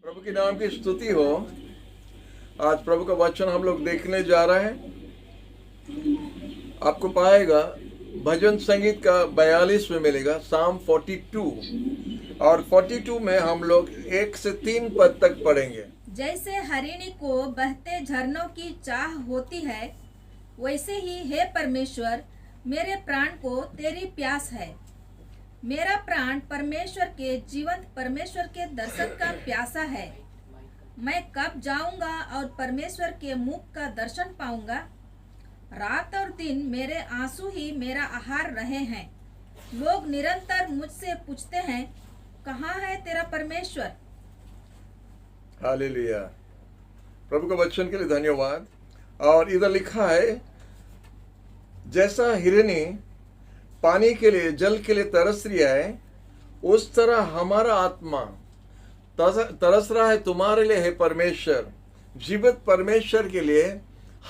प्रभु के नाम की स्तुति हो। आज प्रभु का वचन हम लोग देखने जा रहे हैं। आपको पाएगा भजन संगीत का 42 में मिलेगा, Psalm 42, और 42 में हम लोग 1 से 3 पद तक पढ़ेंगे। जैसे हरिणी को बहते झरनों की चाह होती है, वैसे ही हे परमेश्वर, मेरे प्राण को तेरी प्यास है। मेरा प्राण परमेश्वर के जीवंत परमेश्वर के दर्शन का प्यासा है। मैं कब जाऊंगा और परमेश्वर के मुख का दर्शन पाऊंगा? रात और दिन मेरे आंसू ही मेरा आहार रहे हैं। लोग निरंतर मुझसे पूछते हैं, कहाँ है तेरा परमेश्वर? हालेलुया। प्रभु के वचन के लिए धन्यवाद। और इधर लिखा है, जैसा हिरनी पानी के लिए, जल के लिए तरस रही है, उस तरह हमारा आत्मा तरस रहा है तुम्हारे लिए, हे परमेश्वर। जीवित परमेश्वर के लिए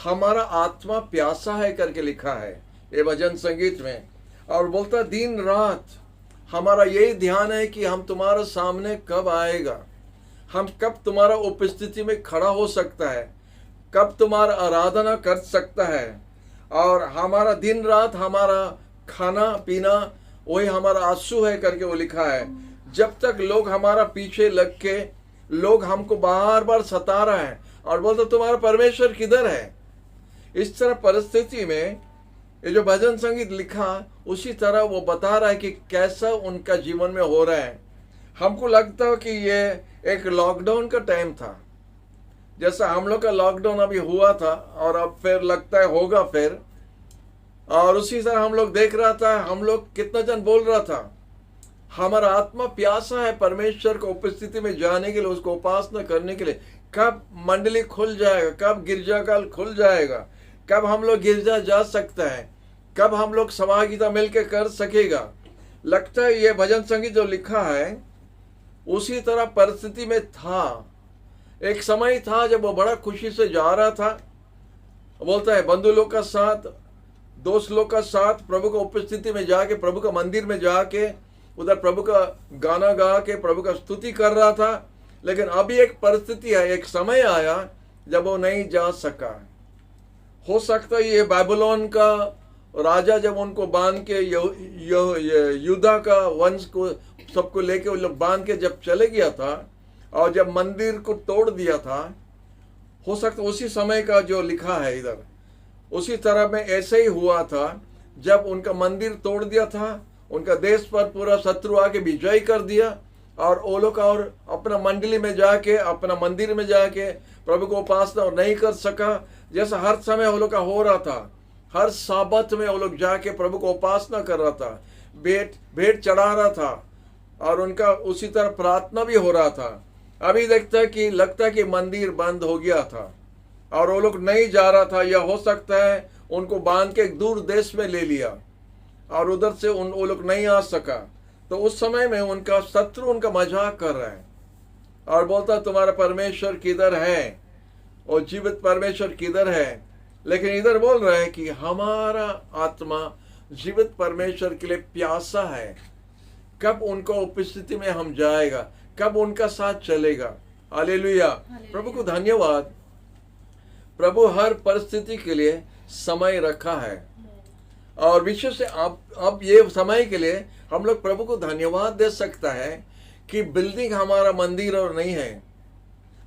हमारा आत्मा प्यासा है करके लिखा है ये भजन संगीत में। और बोलता, दिन रात हमारा यही ध्यान है कि हम तुम्हारे सामने कब आएगा, हम कब तुम्हारा उपस्थिति में खड़ा हो सकता है, कब तुम्हारा आराधना कर सकता है। और हमारा दिन रात हमारा खाना पीना वही हमारा आंसू है करके वो लिखा है। जब तक लोग हमारा पीछे लग के लोग हमको बार बार सता रहे हैं और बोलते तुम्हारा परमेश्वर किधर है, इस तरह परिस्थिति में ये जो भजन संगीत लिखा उसी तरह वो बता रहा है कि कैसा उनका जीवन में हो रहा है। हमको लगता है कि ये एक लॉकडाउन का टाइम था, जैसा हम लोग का लॉकडाउन अभी हुआ था और अब फिर लगता है होगा फिर। और उसी तरह हम लोग देख रहा था, हम लोग कितना जन बोल रहा था, हमारा आत्मा प्यासा है परमेश्वर को उपस्थिति में जाने के लिए, उसको उपासना करने के लिए। कब मंडली खुल जाएगा, कब गिरजाकाल खुल जाएगा, कब हम लोग गिरजा जा सकता है, कब हम लोग सहभागिता मिलकर कर सकेगा। लगता है ये भजन संगीत जो लिखा है उसी तरह परिस्थिति में था। एक समय था जब वो बड़ा खुशी से जा रहा था, बोलता है बंधु लोग का साथ, दोस्त लोग का साथ प्रभु का उपस्थिति में जाके, प्रभु का मंदिर में जाके उधर प्रभु का गाना गा के प्रभु का स्तुति कर रहा था। लेकिन अभी एक परिस्थिति है, एक समय आया जब वो नहीं जा सका। हो सकता है ये बाबुलोन का राजा जब उनको बांध के यूदा का वंश को सबको लेके वो लोग बांध के जब चले गया था और जब मंदिर को तोड़ दिया था, हो सकता उसी समय का जो लिखा है इधर, उसी तरह में ऐसे ही हुआ था। जब उनका मंदिर तोड़ दिया था, उनका देश पर पूरा शत्रु आके विजय कर दिया और वो लोग और अपना मंडली में जाके, अपना मंदिर में जाके प्रभु को उपासना नहीं कर सका। जैसा हर समय वो लोग का हो रहा था, हर साबत में वो लोग जाके प्रभु को उपासना कर रहा था, भेंट चढ़ा रहा था और उनका उसी तरह प्रार्थना भी हो रहा था। अभी देखता है कि लगता है कि मंदिर बंद हो गया था और वो लोग नहीं जा रहा था, या हो सकता है उनको बांध के एक दूर देश में ले लिया और उधर से वो लोग नहीं आ सका। तो उस समय में उनका शत्रु उनका मजाक कर रहा है और बोलता तुम्हारा परमेश्वर किधर है, और जीवित परमेश्वर किधर है। लेकिन इधर बोल रहा है कि हमारा आत्मा जीवित परमेश्वर के लिए प्यासा है। कब उनको उपस्थिति में हम जाएगा, कब उनका साथ चलेगा। हालेलुया। प्रभु को धन्यवाद। प्रभु हर परिस्थिति के लिए समय रखा है और विशेष से अब ये समय के लिए हम लोग प्रभु को धन्यवाद दे सकता है कि बिल्डिंग हमारा मंदिर और नहीं है,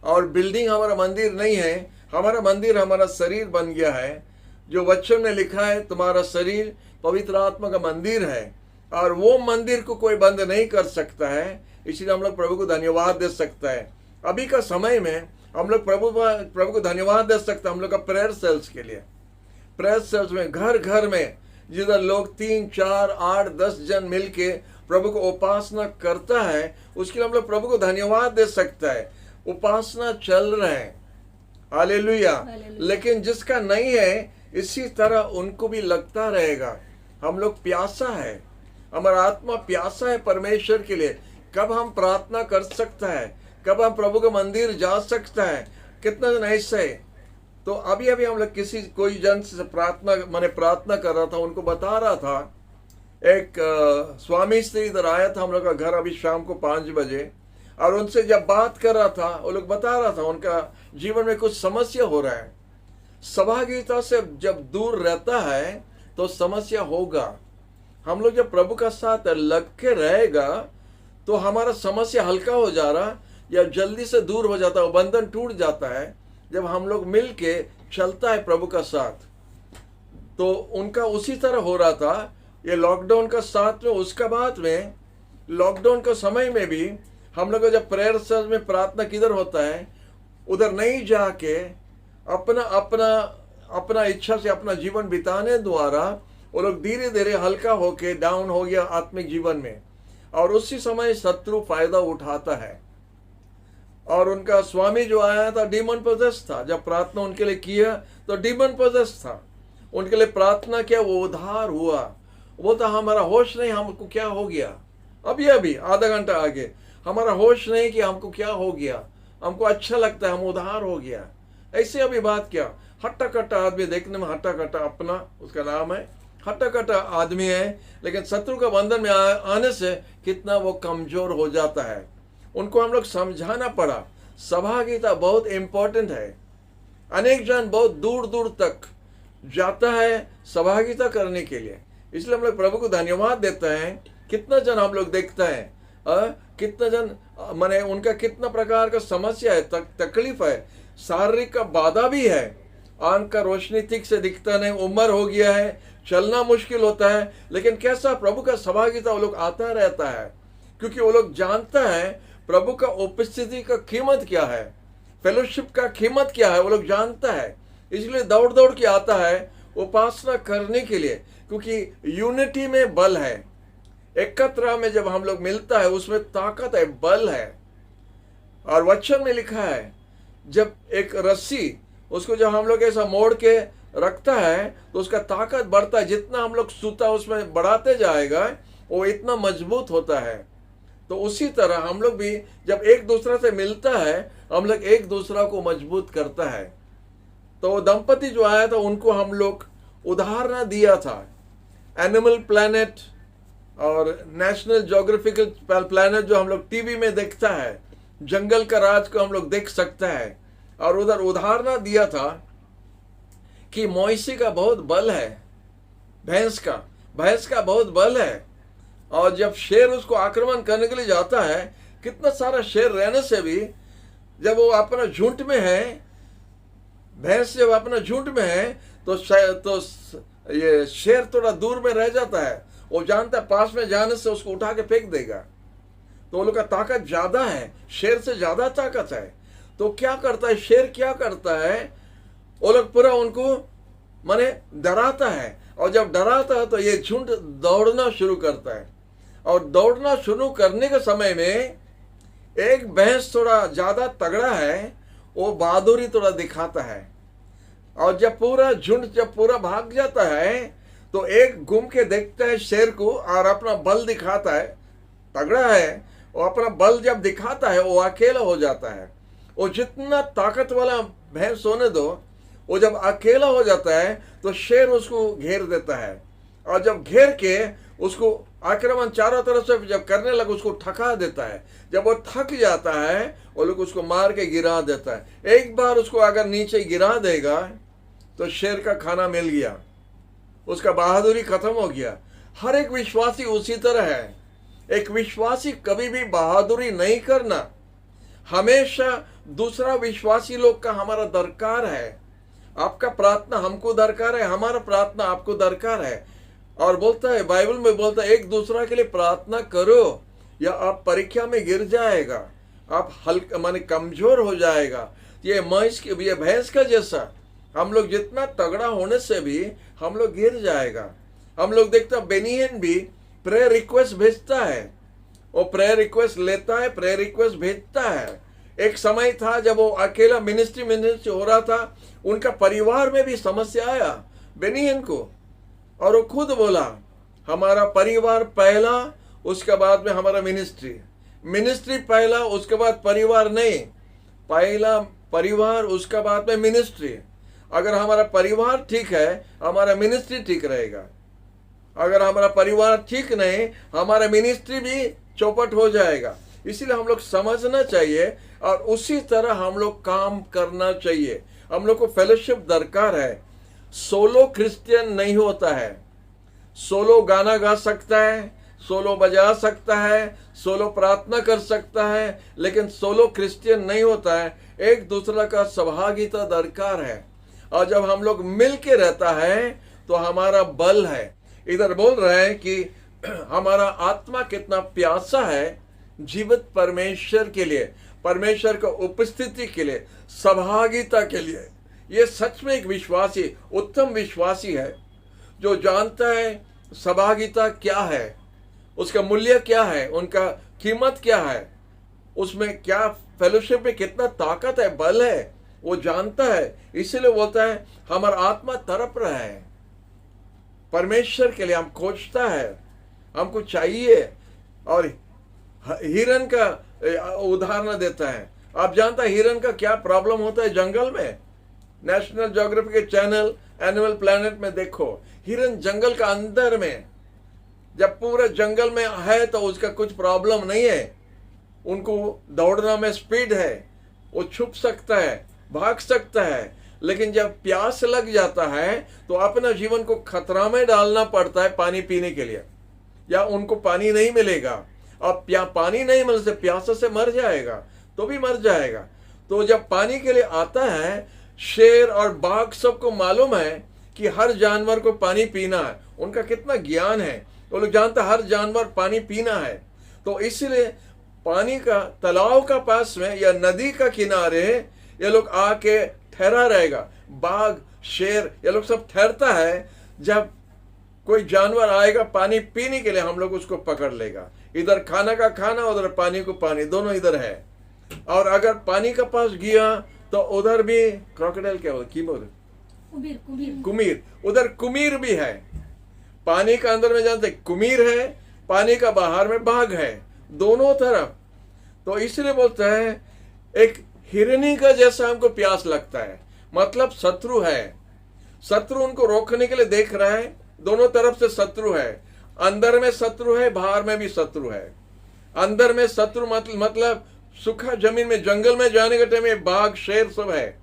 और बिल्डिंग हमारा मंदिर नहीं है, हमारा मंदिर हमारा शरीर बन गया है। जो वचन में लिखा है तुम्हारा शरीर पवित्र आत्मा का मंदिर है और वो मंदिर को कोई बंद नहीं कर सकता है। इसलिए हम लोग प्रभु को धन्यवाद दे सकता है। अभी का समय में हम लोग प्रभु को धन्यवाद दे सकते हैं। हम लोग का प्रेयर सेल्स के लिए, प्रेयर सेल्स में घर घर में जिधर लोग 3, 4, 8, 10 जन मिलके प्रभु को उपासना करता है, उसके लिए हम लोग प्रभु को धन्यवाद दे सकता है। उपासना चल रहे हैं, हालेलुया। लेकिन जिसका नहीं है, इसी तरह उनको भी लगता रहेगा हम लोग प्यासा है, हमारा आत्मा प्यासा है परमेश्वर के लिए। कब हम प्रार्थना कर सकता है, कब हम प्रभु का मंदिर जा सकता है। कितना दिन ऐसे, तो अभी हम लोग कोई जन से प्रार्थना कर रहा था, उनको बता रहा था, एक स्वामी स्त्री इधर आया था हम लोग का घर अभी शाम को 5 बजे, और उनसे जब बात कर रहा था, वो लोग बता रहा था उनका जीवन में कुछ समस्या हो रहा है। सहभागिता से जब दूर रहता है तो समस्या होगा। हम लोग जब प्रभु का साथ लग के रहेगा तो हमारा समस्या हल्का हो जा रहा या जल्दी से दूर हो जाता है, बंधन टूट जाता है जब हम लोग मिल के चलता है प्रभु का साथ। तो उनका उसी तरह हो रहा था ये लॉकडाउन का साथ में। उसका बाद में लॉकडाउन के समय में भी हम लोग जब प्रेयर सर्च में प्रार्थना किधर होता है उधर नहीं जाके अपना अपना अपना इच्छा से अपना जीवन बिताने द्वारा वो लोग धीरे धीरे हल्का होके डाउन हो गया आत्मिक जीवन में। और उसी समय शत्रु फायदा उठाता है। और उनका स्वामी जो आया था डीमन पोजेस था। जब प्रार्थना उनके लिए किया तो डीमन पोजेस था, उनके लिए प्रार्थना किया, वो उद्धार हुआ। वो था हमारा होश नहीं, हमको क्या हो गया। अभी आधा घंटा आगे हमारा होश नहीं कि हमको क्या हो गया, हमको अच्छा लगता है, हम उद्धार हो गया। ऐसे अभी बात क्या, हट्टा कट्टा आदमी, देखने में हट्टा कट्टा, अपना उसका नाम है हट्टा कट्टा आदमी है, लेकिन शत्रु का बंधन में आने से कितना वो कमजोर हो जाता है। उनको हम लोग समझाना पड़ा सहभागिता बहुत इंपॉर्टेंट है। अनेक जन बहुत दूर दूर तक जाता है सहभागिता करने के लिए। इसलिए हम लोग प्रभु को धन्यवाद देते हैं। कितना जन हम लोग देखते हैं, कितना जन माने उनका कितना प्रकार का समस्या है, तकलीफ है, शारीरिक का बाधा भी है। आंख का रोशनी ठीक से दिखता नहीं, उम्र हो गया है, चलना मुश्किल होता है, लेकिन कैसा प्रभु का सहभागिता वो लोग आता रहता है, क्योंकि वो लोग जानता है प्रभु का उपस्थिति का कीमत क्या है, फेलोशिप का कीमत क्या है, वो लोग जानता है। इसलिए दौड़ दौड़ के आता है उपासना करने के लिए, क्योंकि यूनिटी में बल है। एकत्र में जब हम लोग मिलता है उसमें ताकत है, बल है। और वचन में लिखा है जब एक रस्सी उसको जब हम लोग ऐसा मोड़ के रखता है तो उसका ताकत बढ़ता है। जितना हम लोग सूता उसमें बढ़ाते जाएगा वो इतना मजबूत होता है। तो उसी तरह हम लोग भी जब एक दूसरे से मिलता है हम लोग एक दूसरा को मजबूत करता है। तो दंपति जो आया था उनको हम लोग उदाहरण दिया था। एनिमल प्लैनेट और नेशनल ज्योग्राफिकल प्लैनेट जो हम लोग टीवी में देखता है, जंगल का राज को हम लोग देख सकता है। और उधर उदाहरण दिया था कि मवेशी का बहुत बल है, भैंस का बहुत बल है। और जब शेर उसको आक्रमण करने के लिए जाता है, कितना सारा शेर रहने से भी जब वो अपना झुंड में है, भैंस जब अपना झुंड में है तो ये शेर थोड़ा दूर में रह जाता है। वो जानता है पास में जाने से उसको उठा के फेंक देगा। तो वो लोग का ताकत ज्यादा है, शेर से ज्यादा ताकत है। तो क्या करता है शेर, क्या करता है, वो लोग पूरा उनको माने डराता है। और जब डराता है तो ये झुंड दौड़ना शुरू करता है। और दौड़ना शुरू करने के समय में एक भैंस थोड़ा ज्यादा तगड़ा है, वो बहादुरी थोड़ा दिखाता है। और जब पूरा झुंड जब पूरा भाग जाता है तो एक घूम के देखता है शेर को और अपना बल दिखाता है, तगड़ा है। वो अपना बल जब दिखाता है वो अकेला हो जाता है। वो जितना ताकत वाला भैंस होने दो, वो जब अकेला हो जाता है तो शेर उसको घेर देता है। और जब घेर के उसको आक्रमण चारों तरफ से जब करने लगे उसको थका देता है। जब वो थक जाता है वो लोग उसको मार के गिरा देता है। एक बार उसको अगर नीचे गिरा देगा तो शेर का खाना मिल गया, उसका बहादुरी खत्म हो गया। हर एक विश्वासी उसी तरह है। एक विश्वासी कभी भी बहादुरी नहीं करना, हमेशा दूसरा विश्वासी लोग का हमारा दरकार है। आपका प्रार्थना हमको दरकार है, हमारा प्रार्थना आपको दरकार है। और बोलता है बाइबल में बोलता है एक दूसरा के लिए प्रार्थना करो या आप परीक्षा में गिर जाएगा, आप हल्का माने कमजोर हो जाएगा। ये भैंस का जैसा हम लोग जितना तगड़ा होने से भी हम लोग गिर जाएगा। हम लोग देखते हैं बेनियन भी प्रेयर रिक्वेस्ट भेजता है, वो प्रेयर रिक्वेस्ट लेता है, प्रेयर रिक्वेस्ट भेजता है। एक समय था जब वो अकेला मिनिस्ट्री हो रहा था, उनका परिवार में भी समस्या आया बेनियन को। और वो खुद बोला हमारा परिवार पहला, उसके बाद में हमारा मिनिस्ट्री पहला, उसके बाद परिवार नहीं, पहला परिवार उसके बाद में मिनिस्ट्री। अगर हमारा परिवार ठीक है हमारा मिनिस्ट्री ठीक रहेगा। अगर हमारा परिवार ठीक नहीं हमारा मिनिस्ट्री भी चौपट हो जाएगा। इसीलिए हम लोग समझना चाहिए और उसी तरह हम लोग काम करना चाहिए। हम लोग को फेलोशिप दरकार है। सोलो क्रिश्चियन नहीं होता है। सोलो गाना गा सकता है, सोलो बजा सकता है, सोलो प्रार्थना कर सकता है, लेकिन सोलो क्रिश्चियन नहीं होता है। एक दूसरे का सहभागिता दरकार है। और जब हम लोग मिल के रहता है तो हमारा बल है। इधर बोल रहे हैं कि हमारा आत्मा कितना प्यासा है जीवित परमेश्वर के लिए, परमेश्वर का उपस्थिति के लिए, सहभागिता के लिए। ये सच में एक विश्वासी, उत्तम विश्वासी है जो जानता है सहभागिता क्या है, उसका मूल्य क्या है, उनका कीमत क्या है, उसमें क्या फेलोशिप में कितना ताकत है, बल है, वो जानता है। इसीलिए बोलता है हमारा आत्मा तड़प रहा है परमेश्वर के लिए, हम खोजता है, हमको चाहिए। और हिरन का उदाहरण देता है। आप जानता है हिरन का क्या प्रॉब्लम होता है जंगल में? नेशनल ज्योग्राफी के चैनल एनिमल प्लैनेट में देखो, हिरन जंगल का अंदर में, जब पूरे जंगल में है तो उसका कुछ प्रॉब्लम नहीं है, उनको दौड़ना में स्पीड है, वो छुप सकता है, भाग सकता है। लेकिन जब प्यास लग जाता है तो अपना जीवन को खतरा में डालना पड़ता है पानी पीने के लिए, या उनको पानी नहीं मिलेगा। अब पानी नहीं मिलने से प्यास से मर जाएगा, तो भी मर जाएगा। तो जब पानी के लिए आता है, शेर और बाघ सबको मालूम है कि हर जानवर को पानी पीना है। उनका कितना ज्ञान है, वो लोग जानते हर जानवर पानी पीना है। तो इसलिए पानी का तालाब का पास में या नदी का किनारे ये लोग आके ठहरा रहेगा। बाघ, शेर, ये लोग सब ठहरता है। जब कोई जानवर आएगा पानी पीने के लिए, हम लोग उसको पकड़ लेगा। इधर खाना का खाना, उधर पानी को पानी, दोनों इधर है। और अगर पानी का पास गया तो उधर भी क्रोकोडाइल, क्या बोलते, कुमीर, उधर कुमीर भी है। पानी का अंदर में जानते कुमीर है, पानी का बाहर में बाघ है, दोनों तरफ। तो इसलिए बोलता है एक हिरनी का जैसा हमको प्यास लगता है, मतलब शत्रु है। शत्रु उनको रोकने के लिए देख रहा है, दोनों तरफ से शत्रु है। अंदर में शत्रु है, बाहर में भी शत्रु है। अंदर में शत्रु मतलब सूखा जमीन में, जंगल में जाने के टाइम में बाघ, शेर सब है।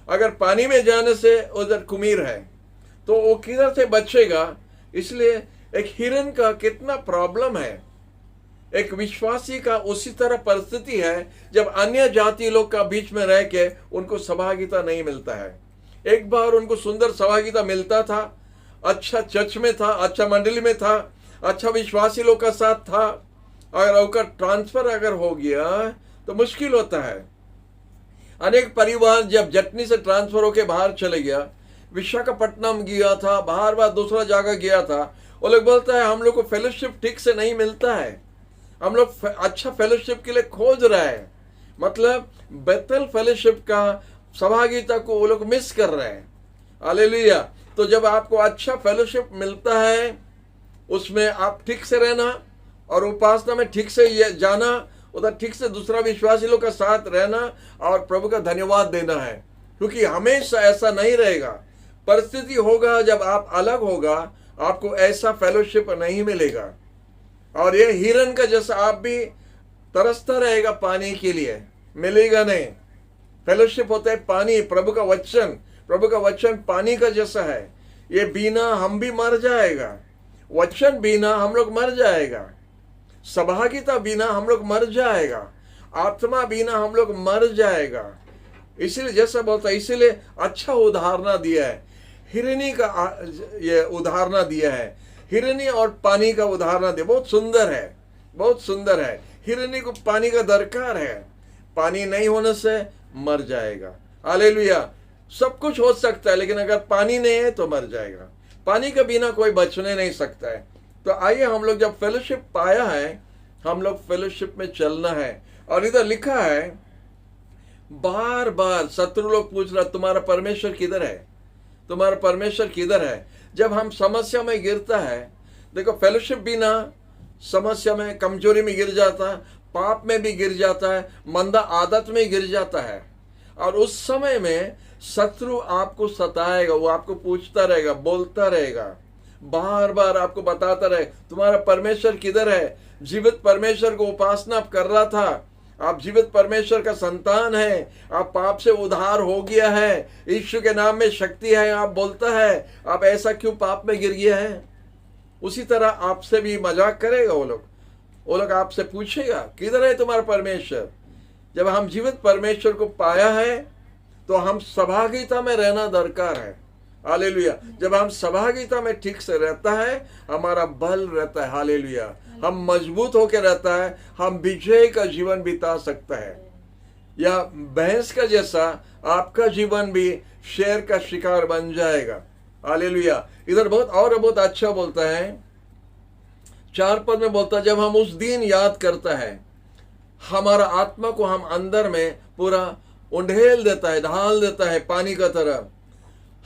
अगर पानी में जाने से उधर कुमीर है, तो वो किधर से बचेगा? इसलिए एक हिरन का कितना प्रॉब्लम है। एक विश्वासी का उसी तरह परिस्थिति है जब अन्य जाति लोग का बीच में रह के उनको सहभागिता नहीं मिलता है। एक बार उनको सुंदर सहभागिता मिलता था, अच्छा चर्च में था, अच्छा मंडली में था, अच्छा विश्वासी लोग का साथ था। अगर उनका ट्रांसफर अगर हो गया तो मुश्किल होता है। अनेक परिवार जब जटनी से ट्रांसफर होके बाहर चले गया, विशाखापट्टनम गया था, बाहर दूसरा जगह गया था, वो लोग बोलता है हम लोग को फेलोशिप ठीक से नहीं मिलता है, हम लोग अच्छा फेलोशिप के लिए खोज रहे हैं। मतलब बेथल फेलोशिप का सहभागिता को वो लोग मिस कर रहे हैं। हालेलुया। तो जब आपको अच्छा फेलोशिप मिलता है, उसमें आप ठीक से रहना और उपासना में ठीक से ये जाना, उधर ठीक से दूसरा विश्वासी लोग का साथ रहना और प्रभु का धन्यवाद देना है। क्योंकि हमेशा ऐसा नहीं रहेगा, परिस्थिति होगा जब आप अलग होगा, आपको ऐसा फेलोशिप नहीं मिलेगा। और ये हिरन का जैसा आप भी तरसता रहेगा पानी के लिए, मिलेगा नहीं। फेलोशिप होता है पानी, प्रभु का वचन। प्रभु का वचन पानी का जैसा है। ये बिना हम भी मर जाएगा, वचन बिना हम लोग मर जाएगा, सहभागिता बिना हम लोग मर जाएगा, आत्मा बिना हम लोग मर जाएगा। इसलिए जैसा बोलता है, इसीलिए अच्छा उदाहरण दिया है। हिरनी का ये उदाहरण दिया है, हिरनी और पानी का उदाहरण दिया। बहुत सुंदर है, बहुत सुंदर है। हिरनी को पानी का दरकार है, पानी नहीं होने से मर जाएगा। हालेलुया। सब कुछ हो सकता है, लेकिन अगर पानी नहीं है तो मर जाएगा। पानी के बिना कोई बचने नहीं सकता है। तो आइए हम लोग जब फेलोशिप पाया है, हम लोग फेलोशिप में चलना है। और इधर लिखा है, बार बार शत्रु लोग पूछ रहा तुम्हारा परमेश्वर किधर है, तुम्हारा परमेश्वर किधर है। जब हम समस्या में गिरता है, देखो फेलोशिप बिना समस्या में, कमजोरी में गिर जाता है, पाप में भी गिर जाता है, मंदा आदत में गिर जाता है। और उस समय में शत्रु आपको सताएगा, वो आपको पूछता रहेगा, बोलता रहेगा, बार बार आपको बताता रहे तुम्हारा परमेश्वर किधर है। जीवित परमेश्वर को उपासना आप कर रहा था, आप जीवित परमेश्वर का संतान है, आप पाप से उद्धार हो गया है, यीशु के नाम में शक्ति है, आप बोलता है, आप ऐसा क्यों पाप में गिर गया है। उसी तरह आपसे भी मजाक करेगा वो लोग आपसे पूछेगा किधर है तुम्हारा परमेश्वर। जब हम जीवित परमेश्वर को पाया है तो हम सहभागिता में रहना दरकार है। हालेलुया। जब हम सहभागिता में ठीक से रहता है हमारा बल रहता है। हालेलुया। हम मजबूत होकर रहता है, हम विजय का जीवन बिता सकता है। या भैंस का जैसा आपका जीवन भी शेर का शिकार बन जाएगा। हालेलुया। इधर बहुत अच्छा बोलता है, 4 पद में बोलता है, जब हम उस दिन याद करता है हमारा आत्मा को हम अंदर में पूरा उंडेल देता है, ढाल देता है पानी का तरह।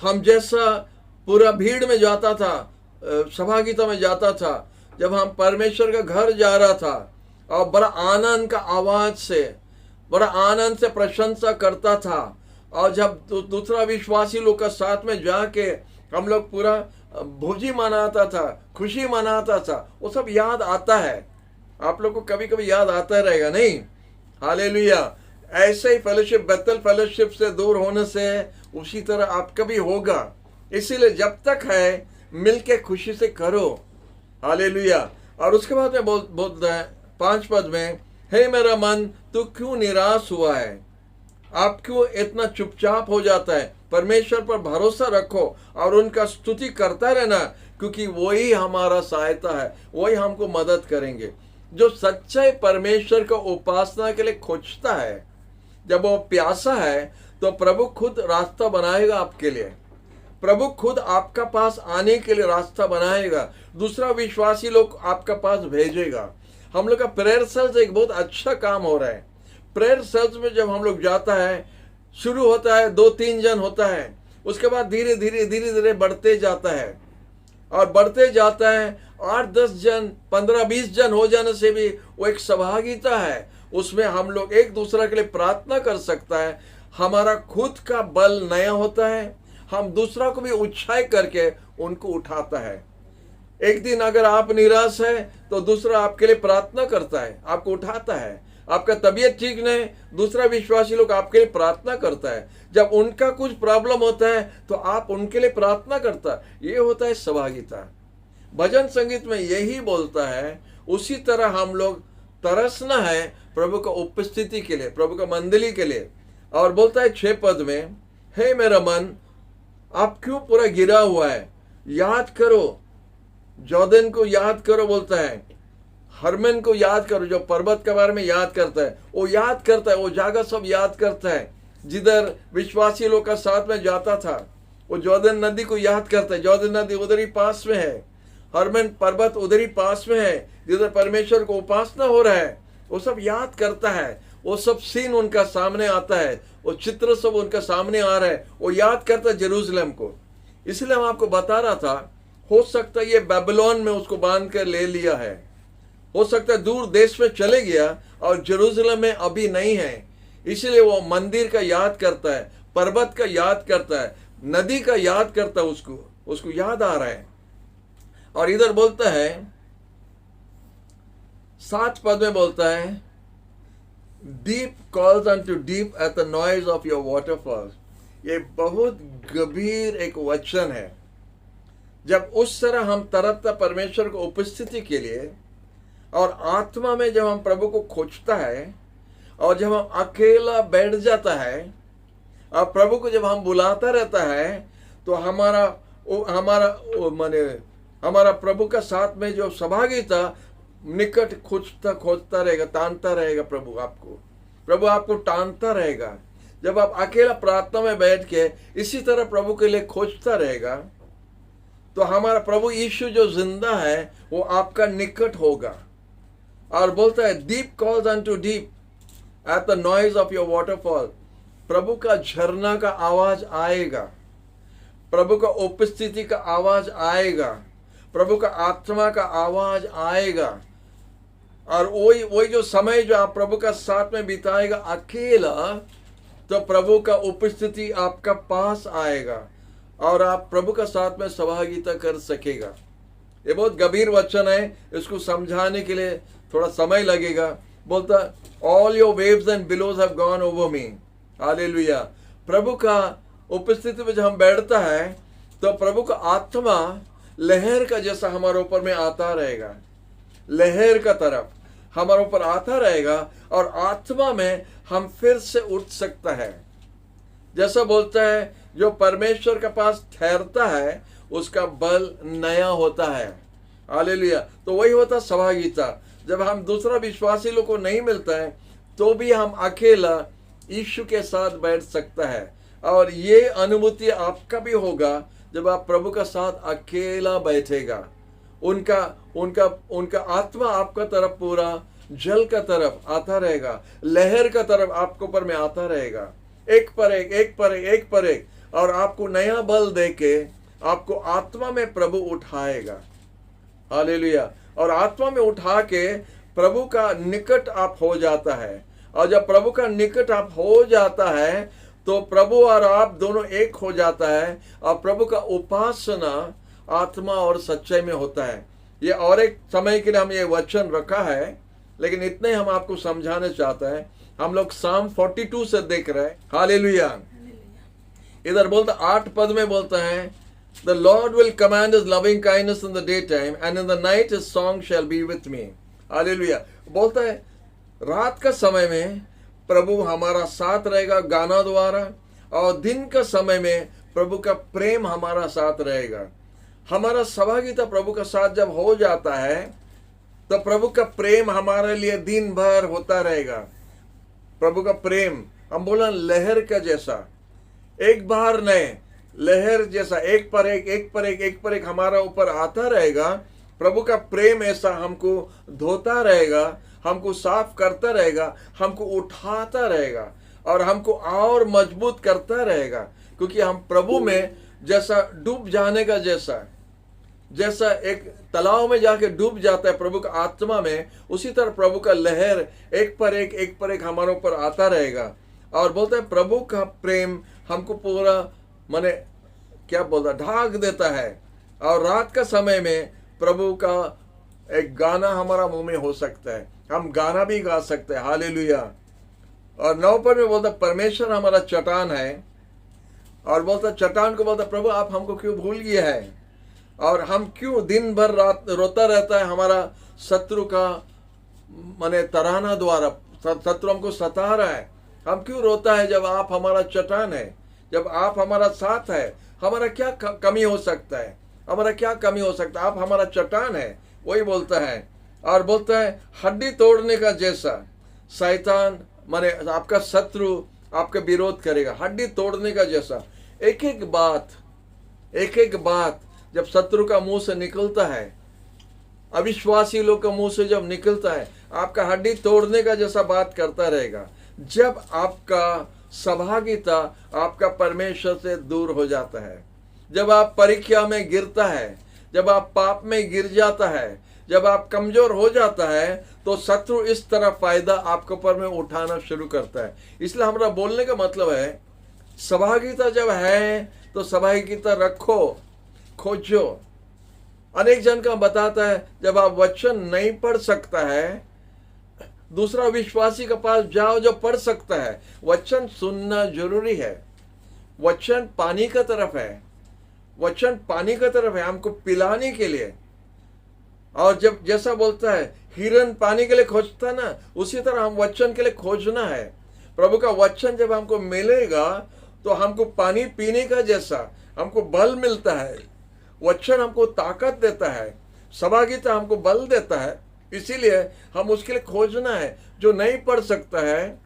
हम जैसा पूरा भीड़ में जाता था, सहभागिता में जाता था, जब हम परमेश्वर का घर जा रहा था और बड़ा आनंद का आवाज से, बड़ा आनंद से प्रशंसा करता था, और जब दूसरा विश्वासी लोग का साथ में जाके हम लोग पूरा भोजी मनाता था, खुशी मनाता था, वो सब याद आता है। आप लोग को कभी कभी याद आता रहेगा नहीं। हालेलुया। ऐसे ही फेलोशिप, बेथेल फेलोशिप से दूर होने से उसी तरह आपका भी होगा। इसीलिए जब तक है मिलके खुशी से करो। हालेलुया। और उसके बाद में बोलता है 5 पद में, हे मेरा मन तू क्यों निराश हुआ है, आप क्यों इतना चुपचाप हो जाता है। परमेश्वर पर भरोसा रखो और उनका स्तुति करता रहना, क्योंकि वही हमारा सहायता है, वही हमको मदद करेंगे। जो सच्चे परमेश्वर को उपासना के लिए खोजता है, जब वो प्यासा है तो प्रभु खुद रास्ता बनाएगा आपके लिए। प्रभु खुद आपका पास आने के लिए रास्ता बनाएगा, दूसरा विश्वासी लोग आपका पास भेजेगा। हम लोग का प्रेयर सेल्स एक बहुत अच्छा काम हो रहा है। प्रेयर सेल्स में जब हम लोग जाता है, शुरू होता है 2-3 जन होता है, उसके बाद धीरे धीरे बढ़ते जाता है, और बढ़ते जाता है 8-10 जन, 15-20 जन हो जाने से भी वो एक सहभागिता है। उसमें हम लोग एक दूसरे के लिए प्रार्थना कर सकता है, हमारा खुद का बल नया होता है, हम दूसरा को भी उत्साहित करके उनको उठाता है। एक दिन अगर आप निराश है तो दूसरा आपके लिए प्रार्थना करता है, आपको उठाता है। आपका तबीयत ठीक नहीं, दूसरा विश्वासी लोग आपके लिए प्रार्थना करता है। जब उनका कुछ प्रॉब्लम होता है तो आप उनके लिए प्रार्थना करता है। ये होता है सहभागिता। भजन संगीत में यही बोलता है। उसी तरह हम लोग तरसना है प्रभु का उपस्थिति के लिए, प्रभु का मंदिर के लिए। और बोलता है 6 पद में, हे मेरा मन आप क्यों पूरा गिरा हुआ है, याद करो, जॉर्डन को याद करो। बोलता है हरमन को याद करो, जो पर्वत के बारे में याद करता है, वो याद करता है, वो जगह सब याद करता है जिधर विश्वासी लोग का साथ में जाता था। वो जॉर्डन नदी को याद करता है, जॉर्डन नदी उधर ही पास में है, हरमन पर्वत उधर ही पास में है जिधर परमेश्वर को उपासना हो रहा है। वो सब याद करता है, वो सब सीन उनका सामने आता है, वो चित्र सब उनका सामने आ रहा है, वो याद करता है जेरूसलम को। इसलिए हम आपको बता रहा था, हो सकता है ये बेबीलोन में उसको बांध कर ले लिया है, हो सकता है दूर देश में चले गया और जेरूसलम में अभी नहीं है। इसलिए वो मंदिर का याद करता है, पर्वत का याद करता है, नदी का याद करता है, उसको याद आ रहा है। और इधर बोलता है 7 पद में बोलता है, deep calls unto deep at the noise of your waterfalls. ये बहुत गंभीर एक वचन है। जब उस तरह हम तरसता परमेश्वर को उपस्थिति के लिए, और आत्मा में जब हम प्रभु को खोजता है, और जब हम अकेला बैठ जाता है और प्रभु को जब हम बुलाता रहता है, तो हमारा प्रभु का साथ में जो सहभागिता निकट खोजता रहेगा, तानता रहेगा। प्रभु आपको टानता रहेगा। जब आप अकेला प्रार्थना में बैठ के इसी तरह प्रभु के लिए खोजता रहेगा, तो हमारा प्रभु यीशु जो जिंदा है वो आपका निकट होगा। और बोलता है deep calls unto deep at the noise of your waterfall. प्रभु का झरना का आवाज आएगा, प्रभु का उपस्थिति का आवाज आएगा, प्रभु का आत्मा का आवाज आएगा। और वही जो समय जो आप प्रभु का साथ में बिताएगा अकेला, तो प्रभु का उपस्थिति आपका पास आएगा और आप प्रभु का साथ में सहभागिता कर सकेगा। ये बहुत गंभीर वचन है, इसको समझाने के लिए थोड़ा समय लगेगा। बोलता all your waves and billows have gone over me. Hallelujah. प्रभु का उपस्थिति में जब हम बैठता है तो प्रभु का आत्मा लहर का जैसा हमारे ऊपर में आता रहेगा, लहर का तरफ हमारे ऊपर आता रहेगा, और आत्मा में हम फिर से उठ सकता है। जैसा बोलता है जो परमेश्वर के पास ठहरता है उसका बल नया होता है। हालेलुया। तो वही होता सहभागिता। जब हम दूसरा विश्वासी लोग को नहीं मिलता है तो भी हम अकेला यीशु के साथ बैठ सकता है, और ये अनुभूति आपका भी होगा जब आप प्रभु का साथ अकेला बैठेगा। उनका उनका उनका आत्मा आपका तरफ पूरा जल का तरफ आता रहेगा, लहर का तरफ आपके ऊपर में आता रहेगा, एक पर एक, एक पर एक, एक पर एक, और आपको नया बल देके आपको आत्मा में प्रभु उठाएगा। हालेलुया। और आत्मा में उठा के प्रभु का निकट आप हो जाता है, और जब प्रभु का निकट आप हो जाता है तो प्रभु और आप दोनों एक हो जाता है, और प्रभु का उपासना आत्मा और सच्चाई में होता है। ये और एक समय के लिए हम ये वचन रखा है, लेकिन इतने हम आपको समझाना चाहते हैं। हम लोग साम 42 से देख रहे हैं। हालेलुया। इधर बोलता 8 पद में बोलता है The Lord will command his loving kindness in the daytime and in the night his song shall be with me. Hallelujah. बोलता है रात का समय में प्रभु हमारा साथ रहेगा गाना द्वारा, और दिन का समय में प्रभु का प्रेम हमारा साथ रहेगा। हमारा सहभागिता प्रभु का साथ जब हो जाता है तो प्रभु का प्रेम हमारे लिए दिन भर होता रहेगा। प्रभु का प्रेम हम बोला लहर का जैसा, एक बार नहीं, लहर जैसा एक पर एक, एक पर एक, एक पर एक हमारा ऊपर आता रहेगा। प्रभु का प्रेम ऐसा हमको धोता रहेगा, हमको साफ करता रहेगा, हमको उठाता रहेगा, और हमको और मजबूत करता रहेगा। क्योंकि हम प्रभु में जैसा डूब जाने का जैसा एक तालाब में जाके डूब जाता है प्रभु का आत्मा में, उसी तरह प्रभु का लहर एक पर एक, एक पर एक हमारे ऊपर आता रहेगा। और बोलते हैं प्रभु का प्रेम हमको पूरा माने क्या बोलता ढाक देता है, और रात का समय में प्रभु का एक गाना हमारा मुंह में हो सकता है, हम गाना भी गा सकते हैं। हालेलुया। और 9 पद में बोलता परमेश्वर हमारा चट्टान है, और बोलता चट्टान को बोलता प्रभु आप हमको क्यों भूल गए हैं, और हम क्यों दिन भर रात रोता रहता है हमारा शत्रु का माने तराना द्वारा, शत्रु हमको सता रहा है, हम क्यों रोता है जब आप हमारा चट्टान है, जब आप हमारा साथ है, हमारा क्या कमी हो सकता है, हमारा क्या कमी हो सकता है, आप हमारा चट्टान है। वही बोलता है। और बोलता है हड्डी तोड़ने का जैसा शैतान माने आपका शत्रु आपका विरोध करेगा, हड्डी तोड़ने का जैसा एक एक बात जब शत्रु का मुंह से निकलता है, अविश्वासी लोग का मुंह से जब निकलता है, आपका हड्डी तोड़ने का जैसा बात करता रहेगा। जब आपका सहभागिता आपका परमेश्वर से दूर हो जाता है, जब आप परीक्षा में गिरता है, जब आप पाप में गिर जाता है, जब आप कमजोर हो जाता है, तो शत्रु इस तरह फायदा आपके ऊपर में उठाना शुरू करता है। इसलिए हमारा बोलने का मतलब है सहभागिता जब है तो सहभागिता रखो, खोजो। अनेक जन का बताता है जब आप वचन नहीं पढ़ सकता है, दूसरा विश्वासी के पास जाओ जो पढ़ सकता है। वचन सुनना जरूरी है। वचन पानी का तरफ है, वचन पानी का तरफ है हमको पिलाने के लिए। और जब जैसा बोलता है हिरन पानी के लिए खोजता ना, उसी तरह हम वचन के लिए खोजना है। प्रभु का वचन जब हमको मिलेगा तो हमको पानी पीने का जैसा हमको बल मिलता है। वचन हमको ताकत देता है, सहभागिता हमको बल देता है। इसीलिए हम उसके लिए खोजना है। जो नहीं पढ़ सकता है,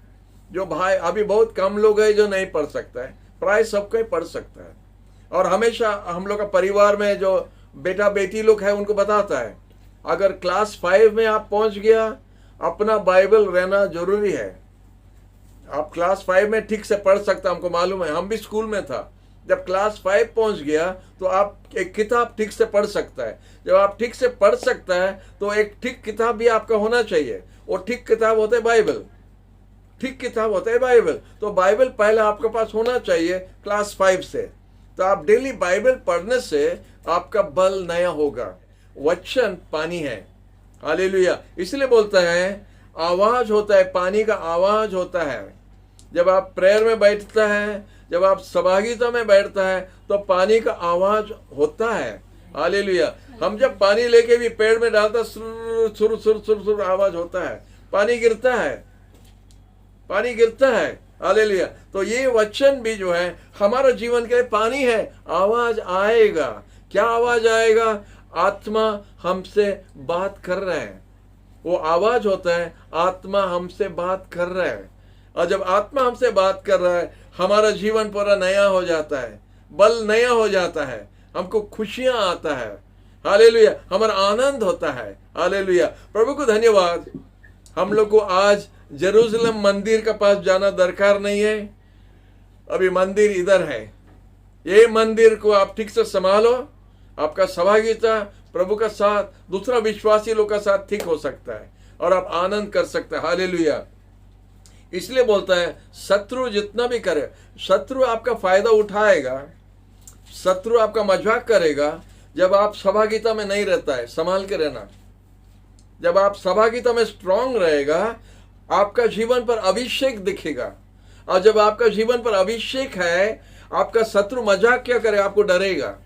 जो भाई अभी बहुत कम लोग हैं जो नहीं पढ़ सकता है, प्राय सबको ही पढ़ सकता है। और हमेशा हम लोग का परिवार में जो बेटा बेटी लोग हैं उनको बताता है अगर क्लास 5 में आप पहुंच गया, अपना बाइबल रहना जरूरी है। आप क्लास 5 में ठीक से पढ़ सकता, हमको मालूम है, हम भी स्कूल में था। जब क्लास 5 पहुंच गया तो आप एक किताब ठीक से पढ़ सकता है। जब आप ठीक से पढ़ सकता है तो एक ठीक किताब भी आपका होना चाहिए, और ठीक किताब होता है बाइबल। ठीक किताब होता है बाइबल। तो बाइबल पहले आपके पास होना चाहिए क्लास 5 से। तो आप डेली बाइबल पढ़ने से आपका बल नया होगा। वचन पानी है। हालेलुया। इसलिए बोलता है आवाज होता है, पानी का आवाज होता है। जब आप प्रेयर में बैठता है, जब आप सहभागिता में बैठता है, तो पानी का आवाज होता है। हालेलुया। हम जब पानी लेके भी पेड़ में डालता, सुर सुर सुर सुर सुर आवाज होता है, पानी गिरता है, पानी गिरता है। हालेलुया। तो ये वचन भी जो है हमारा जीवन के लिए पानी है। आवाज आएगा। क्या आवाज आएगा? आत्मा हमसे बात कर रहा है। वो आवाज होता है आत्मा हमसे बात कर रहा है। और जब आत्मा हमसे बात कर रहा है, हमारा जीवन पूरा नया हो जाता है, बल नया हो जाता है, हमको खुशियां आता है। हालेलुया। हमारा आनंद होता है। हालेलुया। प्रभु को धन्यवाद। हम लोग को आज जेरूशलेम मंदिर के पास जाना दरकार नहीं है। अभी मंदिर इधर है। ये मंदिर को आप ठीक से संभालो। आपका सहभागिता प्रभु का साथ दूसरा विश्वासी लोग का साथ ठीक हो सकता है और आप आनंद कर सकते हैं। हालेलुया। इसलिए बोलता है शत्रु जितना भी करे, शत्रु आपका फायदा उठाएगा, शत्रु आपका मजाक करेगा जब आप सहभागिता में नहीं रहता है। संभाल के रहना। जब आप सहभागिता में स्ट्रांग रहेगा, आपका जीवन पर अभिषेक दिखेगा। और जब आपका जीवन पर अभिषेक है, आपका शत्रु मजाक क्या करे, आपको डरेगा।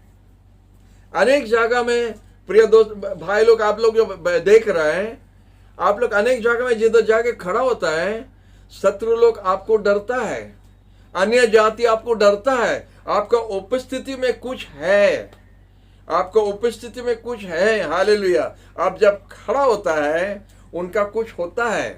अनेक जगह में प्रिय दोस्त भाई लोग, आप लोग जो देख रहे हैं, आप लोग अनेक जगह में जिधर जाके खड़ा होता है, शत्रु लोग आपको डरता है, अन्य जाति आपको डरता है। आपका उपस्थिति में कुछ है, आपको उपस्थिति में कुछ है। हालेलुया। आप जब खड़ा होता है, उनका कुछ होता है।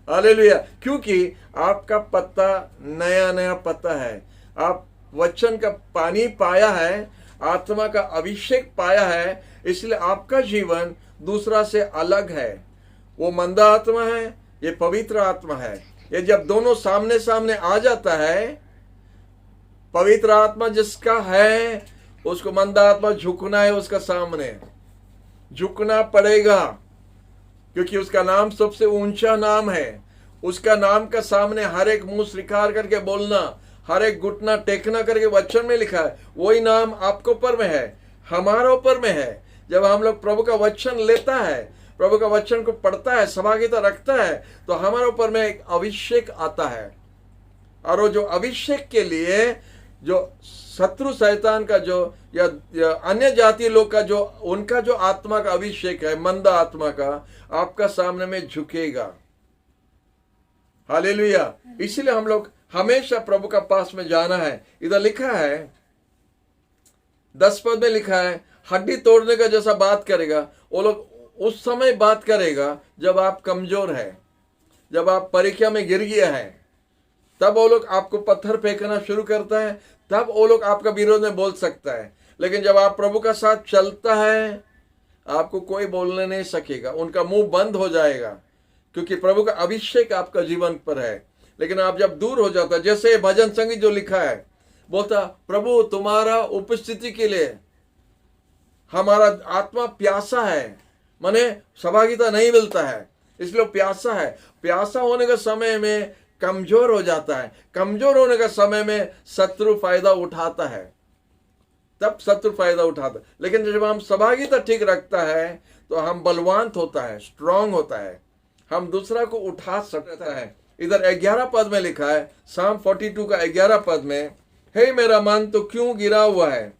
हालेलुया। क्योंकि आपका पत्ता नया नया पत्ता है। आप वचन का पानी पाया है, आत्मा का अभिषेक पाया है, इसलिए आपका जीवन दूसरा से अलग है। वो मंदा आत्मा है, ये पवित्र आत्मा है। ये जब दोनों सामने सामने आ जाता है, पवित्र आत्मा जिसका है, उसको मंदा आत्मा झुकना है, उसका सामने झुकना पड़ेगा, क्योंकि उसका नाम सबसे ऊंचा नाम है। उसका नाम का सामने हर एक मुंह स्वीकार करके बोलना, हर एक घुटना टेकना करके वचन में लिखा है। वही नाम आपको ऊपर में है, हमारा ऊपर में है। जब हम लोग प्रभु का वचन लेता है, प्रभु का वचन को पढ़ता है, सहभागिता रखता है, तो हमारे ऊपर में एक अभिषेक आता है। और वो जो अभिषेक के लिए जो शत्रु शैतान का जो या अन्य जाति लोग का जो उनका जो आत्मा का अभिषेक है, मंदा आत्मा का, आपका सामने में झुकेगा। हालेलुया। इसलिए हम लोग हमेशा प्रभु का पास में जाना है। इधर लिखा है 10 पद में लिखा है, हड्डी तोड़ने का जैसा बात करेगा वो लोग उस समय बात करेगा जब आप कमजोर है, जब आप परीक्षा में गिर गया है, तब वो लोग आपको पत्थर फेंकना शुरू करता है, तब वो लोग आपका विरोध में बोल सकता है। लेकिन जब आप प्रभु का साथ चलता है, आपको कोई बोलने नहीं सकेगा, उनका मुंह बंद हो जाएगा, क्योंकि प्रभु का अभिषेक आपका जीवन पर है। लेकिन आप जब दूर हो जाता, जैसे भजन संगीत जो लिखा है, बोलता प्रभु तुम्हारा उपस्थिति के लिए हमारा आत्मा प्यासा है, माने सहभागिता नहीं मिलता है, इसलिए प्यासा है। प्यासा होने के समय में कमजोर हो जाता है, कमजोर होने का समय में शत्रु फायदा उठाता है, तब शत्रु फायदा उठाता है। लेकिन जब हम सहभागिता ठीक रखता है, तो हम बलवान होता है, स्ट्रांग होता है, हम दूसरा को उठा सकता है। इधर 11 पद में लिखा है, साम 42 का 11 पद में, हे मेरा मन तो क्यों गिरा हुआ है,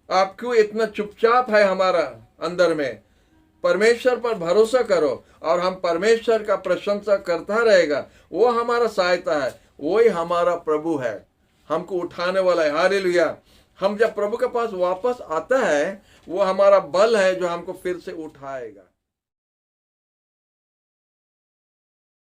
आप क्यों इतना चुपचाप है हमारा अंदर में। परमेश्वर पर भरोसा करो और हम परमेश्वर का प्रशंसा करता रहेगा। वो हमारा सहायता है, वही हमारा प्रभु है, हमको उठाने वाला है। हालेलुया। हम जब प्रभु के पास वापस आता है, वो हमारा बल है जो हमको फिर से उठाएगा।